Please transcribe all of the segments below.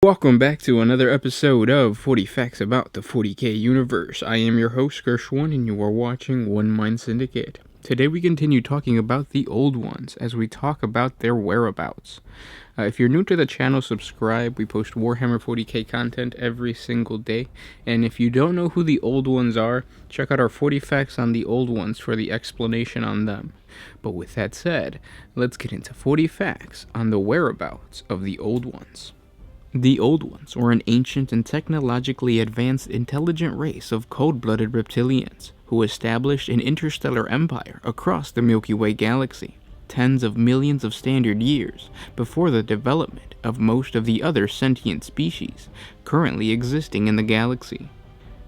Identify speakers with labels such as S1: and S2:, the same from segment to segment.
S1: Welcome back to another episode of 40 Facts About the 40K Universe. I am your host, Gershwin, and you are watching One Mind Syndicate. Today we continue talking about the old ones as we talk about their whereabouts. If you're new to the channel, subscribe. We post Warhammer 40K content every single day. And if you don't know who the old ones are, check out our 40 Facts on the old ones for the explanation on them. But with that said, let's get into 40 Facts on the whereabouts of the old ones. The Old Ones were an ancient and technologically advanced intelligent race of cold-blooded reptilians who established an interstellar empire across the Milky Way galaxy, tens of millions of standard years before the development of most of the other sentient species currently existing in the galaxy.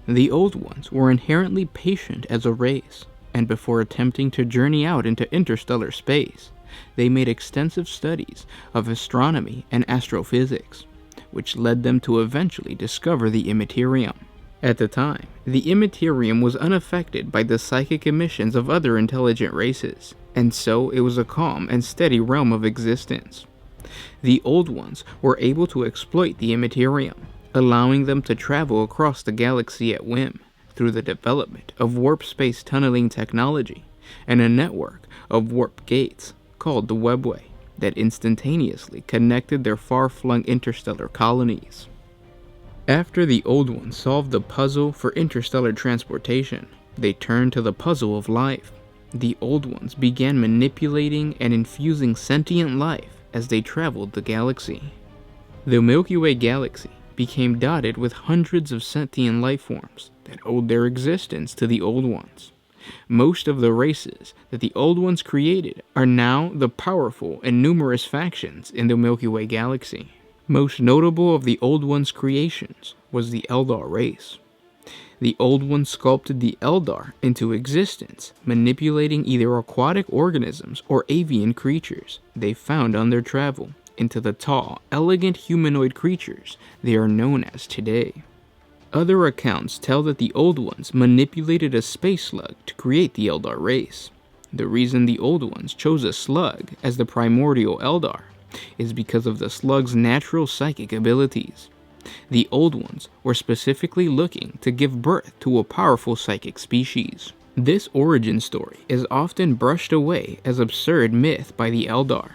S1: The Old Ones were inherently patient as a race, and before attempting to journey out into interstellar space, they made extensive studies of astronomy and astrophysics, which led them to eventually discover the Immaterium. At the time, the Immaterium was unaffected by the psychic emissions of other intelligent races, and so it was a calm and steady realm of existence. The Old Ones were able to exploit the Immaterium, allowing them to travel across the galaxy at whim through the development of warp space tunneling technology and a network of warp gates called the Webway that instantaneously connected their far-flung interstellar colonies. After the Old Ones solved the puzzle for interstellar transportation, they turned to the puzzle of life. The Old Ones began manipulating and infusing sentient life as they traveled the galaxy. The Milky Way galaxy became dotted with hundreds of sentient life forms that owed their existence to the Old Ones. Most of the races that the Old Ones created are now the powerful and numerous factions in the Milky Way galaxy. Most notable of the Old Ones' creations was the Eldar race. The Old Ones sculpted the Eldar into existence, manipulating either aquatic organisms or avian creatures they found on their travel into the tall, elegant humanoid creatures they are known as today. Other accounts tell that the Old Ones manipulated a space slug to create the Eldar race. The reason the Old Ones chose a slug as the primordial Eldar is because of the slug's natural psychic abilities. The Old Ones were specifically looking to give birth to a powerful psychic species. This origin story is often brushed away as absurd myth by the Eldar,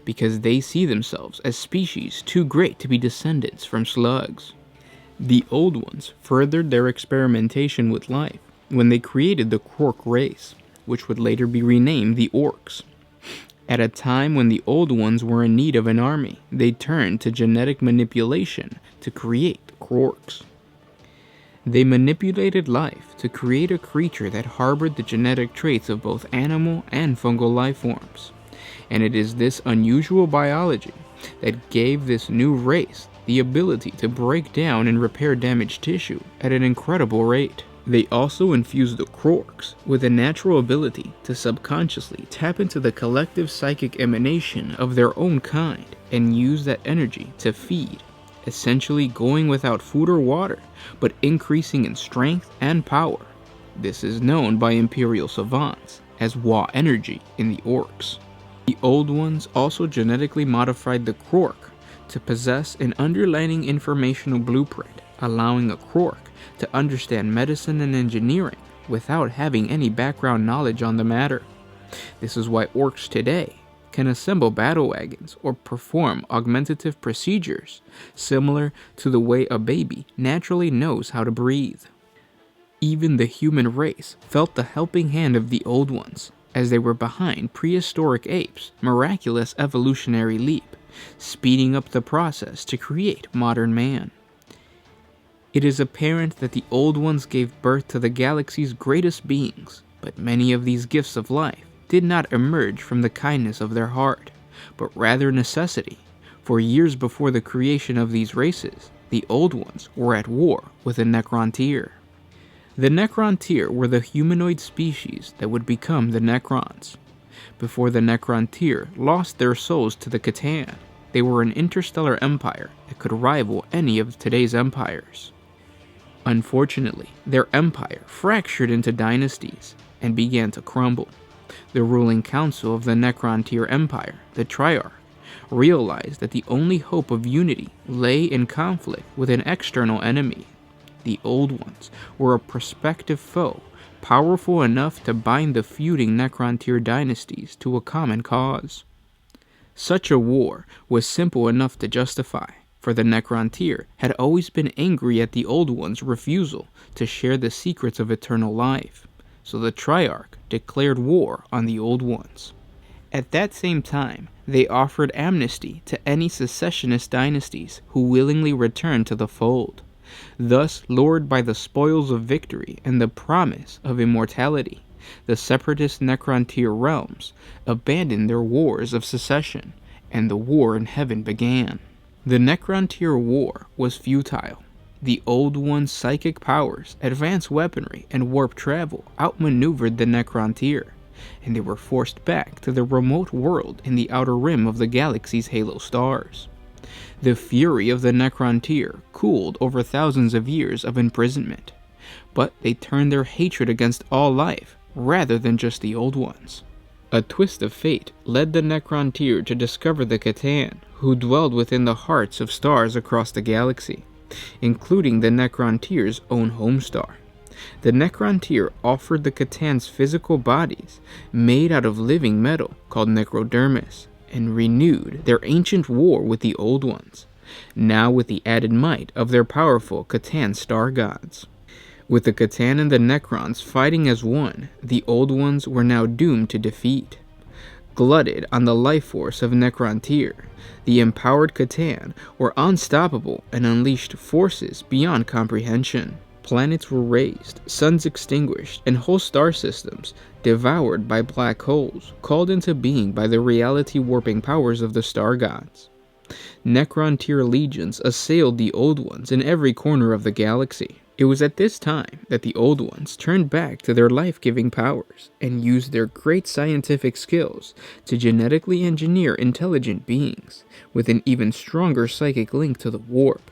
S1: because they see themselves as species too great to be descendants from slugs. The Old Ones furthered their experimentation with life when they created the Quark race, which would later be renamed the Orcs. At a time when the Old Ones were in need of an army, they turned to genetic manipulation to create the Quarks. They manipulated life to create a creature that harbored the genetic traits of both animal and fungal life forms, and it is this unusual biology that gave this new race the ability to break down and repair damaged tissue at an incredible rate. They also infused the Quarks with a natural ability to subconsciously tap into the collective psychic emanation of their own kind and use that energy to feed, essentially going without food or water, but increasing in strength and power. This is known by Imperial savants as Wa energy in the Orcs. The Old Ones also genetically modified the Quark to possess an underlying informational blueprint, allowing a Quark to understand medicine and engineering without having any background knowledge on the matter. This is why Orcs today can assemble battle wagons or perform augmentative procedures, similar to the way a baby naturally knows how to breathe. Even the human race felt the helping hand of the Old Ones, as they were behind prehistoric apes' miraculous evolutionary leap, speeding up the process to create modern man. It is apparent that the Old Ones gave birth to the galaxy's greatest beings, but many of these gifts of life did not emerge from the kindness of their heart, but rather necessity, for years before the creation of these races, the Old Ones were at war with the Necrontyr. The Necrontyr were the humanoid species that would become the Necrons. Before the Necrontyr lost their souls to the Catan, they were an interstellar empire that could rival any of today's empires. Unfortunately, their empire fractured into dynasties and began to crumble. The ruling council of the Necrontyr Empire, the Triarch, realized that the only hope of unity lay in conflict with an external enemy. The Old Ones were a prospective foe, powerful enough to bind the feuding Necrontyr dynasties to a common cause. Such a war was simple enough to justify, for the Necrontyr had always been angry at the Old Ones' refusal to share the secrets of eternal life, so the Triarch declared war on the Old Ones. At that same time, they offered amnesty to any secessionist dynasties who willingly returned to the fold. Thus, lured by the spoils of victory and the promise of immortality, the separatist Necrontyr realms abandoned their wars of secession, and the war in heaven began. The Necrontyr war was futile. The Old Ones' psychic powers, advanced weaponry, and warp travel outmaneuvered the Necrontyr, and they were forced back to the remote world in the outer rim of the galaxy's halo stars. The fury of the Necrontyr cooled over thousands of years of imprisonment, but they turned their hatred against all life rather than just the Old Ones. A twist of fate led the Necrontyr to discover the Catan, who dwelled within the hearts of stars across the galaxy, including the Necrontyr's own home star. The Necrontyr offered the Catan's physical bodies, made out of living metal called necrodermis, and renewed their ancient war with the Old Ones, now with the added might of their powerful Catan star gods. With the Catan and the Necrons fighting as one, the Old Ones were now doomed to defeat. Glutted on the life force of Necrontyr, the empowered Catan were unstoppable and unleashed forces beyond comprehension. Planets were razed, suns extinguished, and whole star systems devoured by black holes, called into being by the reality-warping powers of the star gods. Necrontyr legions assailed the Old Ones in every corner of the galaxy. It was at this time that the Old Ones turned back to their life-giving powers and used their great scientific skills to genetically engineer intelligent beings with an even stronger psychic link to the warp,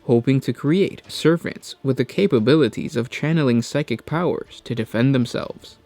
S1: hoping to create servants with the capabilities of channeling psychic powers to defend themselves.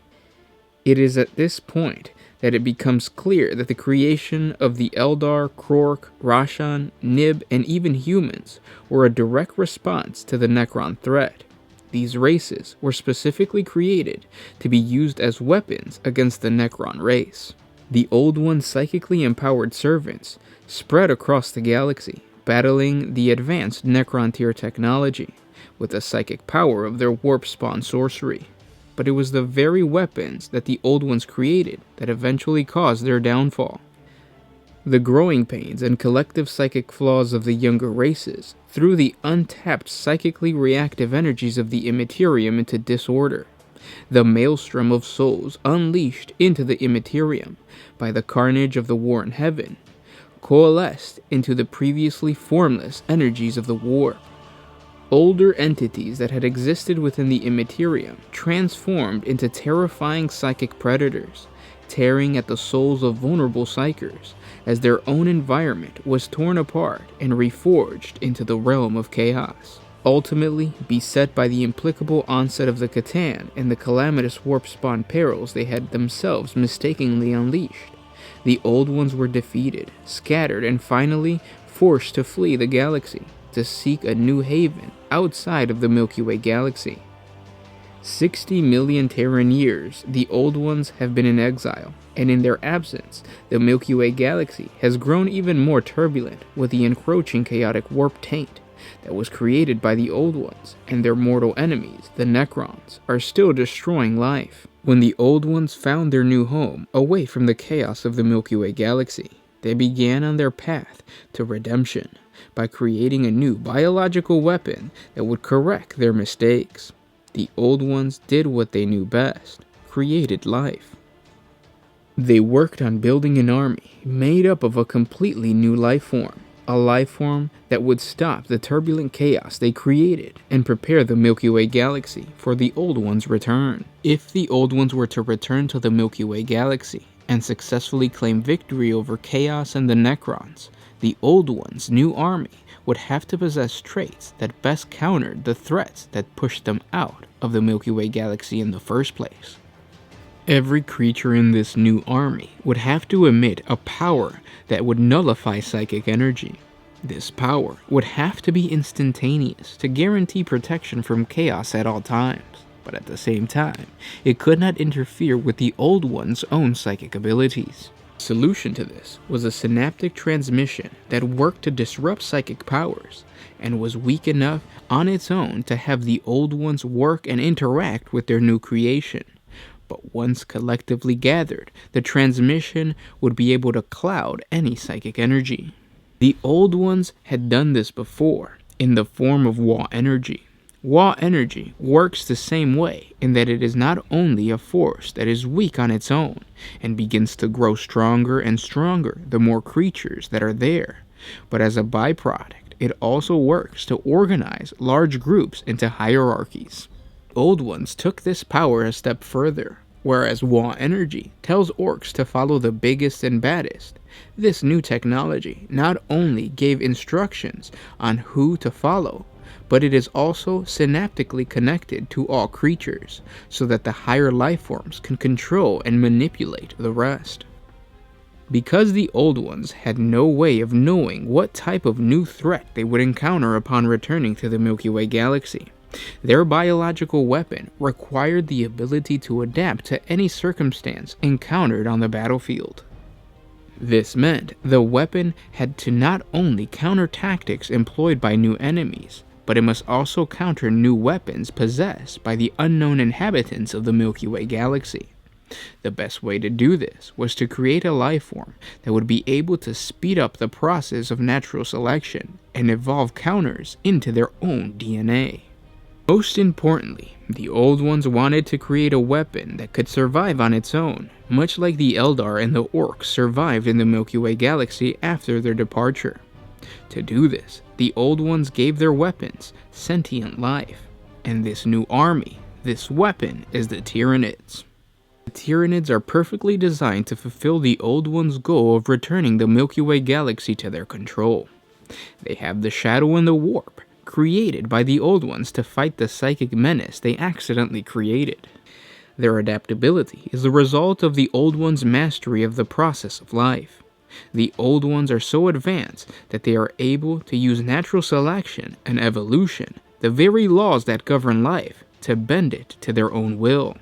S1: It is at this point that it becomes clear that the creation of the Eldar, Krork, Rashan, Nib, and even humans were a direct response to the Necron threat. These races were specifically created to be used as weapons against the Necron race. The Old One's psychically empowered servants spread across the galaxy, battling the advanced Necrontyr technology with the psychic power of their warp-spawn sorcery. But it was the very weapons that the Old Ones created that eventually caused their downfall. The growing pains and collective psychic flaws of the younger races threw the untapped psychically reactive energies of the Immaterium into disorder. The maelstrom of souls unleashed into the Immaterium by the carnage of the war in heaven coalesced into the previously formless energies of the warp. Older entities that had existed within the Immaterium transformed into terrifying psychic predators, tearing at the souls of vulnerable psychers as their own environment was torn apart and reforged into the realm of chaos. Ultimately, beset by the implicable onset of the Catan and the calamitous warp-spawn perils they had themselves mistakenly unleashed, the Old Ones were defeated, scattered, and finally forced to flee the galaxy to seek a new haven outside of the Milky Way galaxy. 60 million Terran years, the Old Ones have been in exile, and in their absence, the Milky Way galaxy has grown even more turbulent with the encroaching chaotic warp taint that was created by the Old Ones, and their mortal enemies, the Necrons, are still destroying life. When the Old Ones found their new home away from the chaos of the Milky Way galaxy, they began on their path to redemption by creating a new biological weapon that would correct their mistakes. The Old Ones did what they knew best, created life. They worked on building an army made up of a completely new life form, a life form that would stop the turbulent chaos they created and prepare the Milky Way galaxy for the Old Ones' return. If the Old Ones were to return to the Milky Way galaxy and successfully claim victory over chaos and the Necrons, the Old Ones' new army would have to possess traits that best countered the threats that pushed them out of the Milky Way galaxy in the first place. Every creature in this new army would have to emit a power that would nullify psychic energy. This power would have to be instantaneous to guarantee protection from chaos at all times, but at the same time, it could not interfere with the Old One's own psychic abilities. The solution to this was a synaptic transmission that worked to disrupt psychic powers, and was weak enough on its own to have the Old Ones work and interact with their new creation. But once collectively gathered, the transmission would be able to cloud any psychic energy. The Old Ones had done this before, in the form of Wa energy. Wa energy works the same way in that it is not only a force that is weak on its own, and begins to grow stronger and stronger the more creatures that are there, but as a byproduct, it also works to organize large groups into hierarchies. Old Ones took this power a step further. Whereas Wa energy tells orcs to follow the biggest and baddest, this new technology not only gave instructions on who to follow, but it is also synaptically connected to all creatures, so that the higher life forms can control and manipulate the rest. Because the Old Ones had no way of knowing what type of new threat they would encounter upon returning to the Milky Way galaxy, their biological weapon required the ability to adapt to any circumstance encountered on the battlefield. This meant the weapon had to not only counter tactics employed by new enemies, but it must also counter new weapons possessed by the unknown inhabitants of the Milky Way galaxy. The best way to do this was to create a life form that would be able to speed up the process of natural selection and evolve counters into their own DNA. Most importantly, the Old Ones wanted to create a weapon that could survive on its own, much like the Eldar and the Orcs survived in the Milky Way galaxy after their departure. To do this, the Old Ones gave their weapons sentient life, and this new army, this weapon, is the Tyranids. The Tyranids are perfectly designed to fulfill the Old Ones' goal of returning the Milky Way galaxy to their control. They have the Shadow and the Warp, created by the Old Ones to fight the psychic menace they accidentally created. Their adaptability is the result of the Old Ones' mastery of the process of life. The Old Ones are so advanced that they are able to use natural selection and evolution, the very laws that govern life, to bend it to their own will.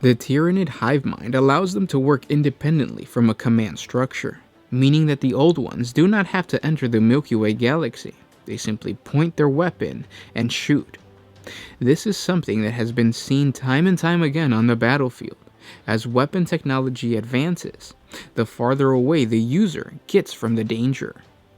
S1: The Tyranid hive mind allows them to work independently from a command structure, meaning that the Old Ones do not have to enter the Milky Way galaxy. They simply point their weapon and shoot. This is something that has been seen time and time again on the battlefield. As weapon technology advances, the farther away the user gets from the danger.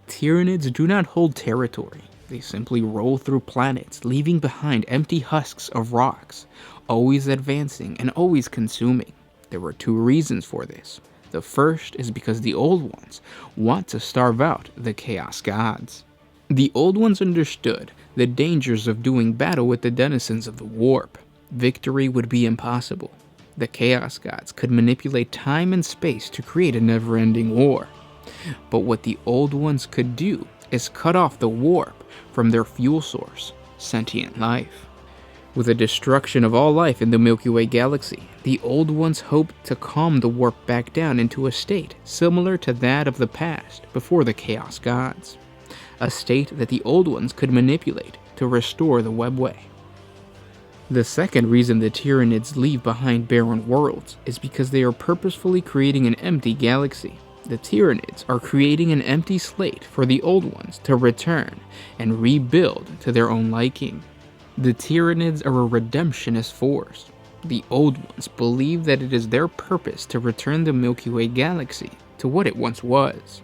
S1: Tyranids do not hold territory. They simply roll through planets, leaving behind empty husks of rocks, always advancing and always consuming. There were two reasons for this. The first is because the Old Ones want to starve out the Chaos Gods. The Old Ones understood the dangers of doing battle with the denizens of the Warp. Victory would be impossible. The Chaos Gods could manipulate time and space to create a never-ending war. But what the Old Ones could do is cut off the Warp from their fuel source, sentient life. With the destruction of all life in the Milky Way galaxy, the Old Ones hoped to calm the Warp back down into a state similar to that of the past before the Chaos Gods. A state that the Old Ones could manipulate to restore the webway. The second reason the Tyranids leave behind barren worlds is because they are purposefully creating an empty galaxy. The Tyranids are creating an empty slate for the Old Ones to return and rebuild to their own liking. The Tyranids are a redemptionist force. The Old Ones believe that it is their purpose to return the Milky Way galaxy to what it once was,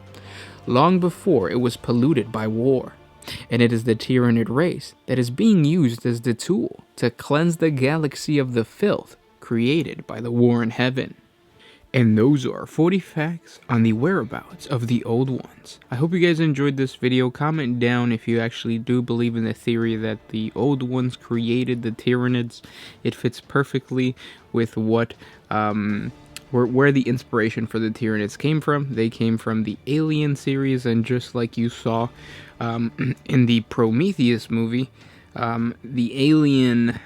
S1: long before it was polluted by war, and it is the Tyranid race that is being used as the tool to cleanse the galaxy of the filth created by the war in heaven. And those are 40 facts on the whereabouts of the Old Ones. I hope you guys enjoyed this video. Comment down if you actually do believe in the theory that the Old Ones created the Tyranids. It fits perfectly with what where the inspiration for the Tyranids came from. They came from the Alien series, and just like you saw in the Prometheus movie, the alien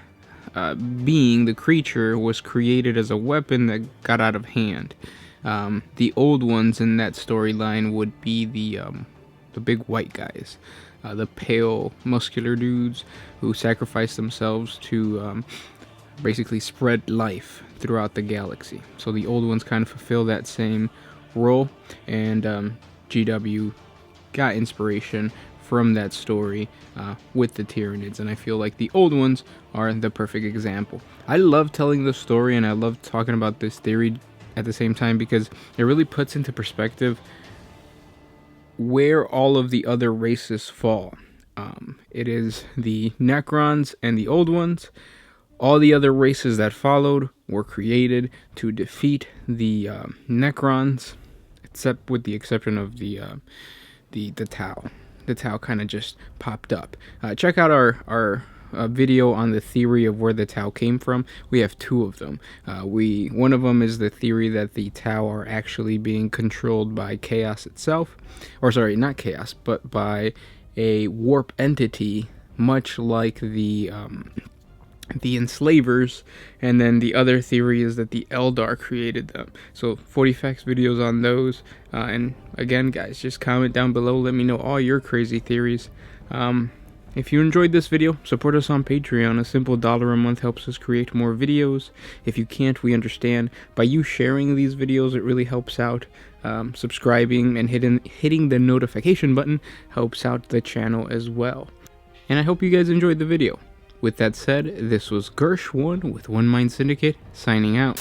S1: being, the creature, was created as a weapon that got out of hand. The old ones in that storyline would be the big white guys, the pale, muscular dudes who sacrifice themselves to basically spread life throughout the galaxy. So the old ones kind of fulfill that same role, and GW got inspiration from that story with the Tyranids, and I feel like the old ones are the perfect example. I love telling the story, and I love talking about this theory at the same time, because it really puts into perspective where all of the other races fall. It is the Necrons and the old ones. All the other races that followed were created to defeat the Necrons, except with the exception of the Tau. The Tau kind of just popped up. Check out our video on the theory of where the Tau came from. We have two of them. One of them is the theory that the Tau are actually being controlled by Chaos itself, or sorry, not Chaos, but by a warp entity, much like the enslavers. And then the other theory is that the Eldar created them. So 40 facts videos on those, and again, guys, just comment down below, let me know all your crazy theories. If you enjoyed this video, support us on Patreon. A simple $1 a month helps us create more videos. If you can't, we understand. By you sharing these videos, it really helps out. Subscribing and hitting the notification button helps out the channel as well. And I hope you guys enjoyed the video. With that said, this was Gersh1 with One Mind Syndicate, signing out.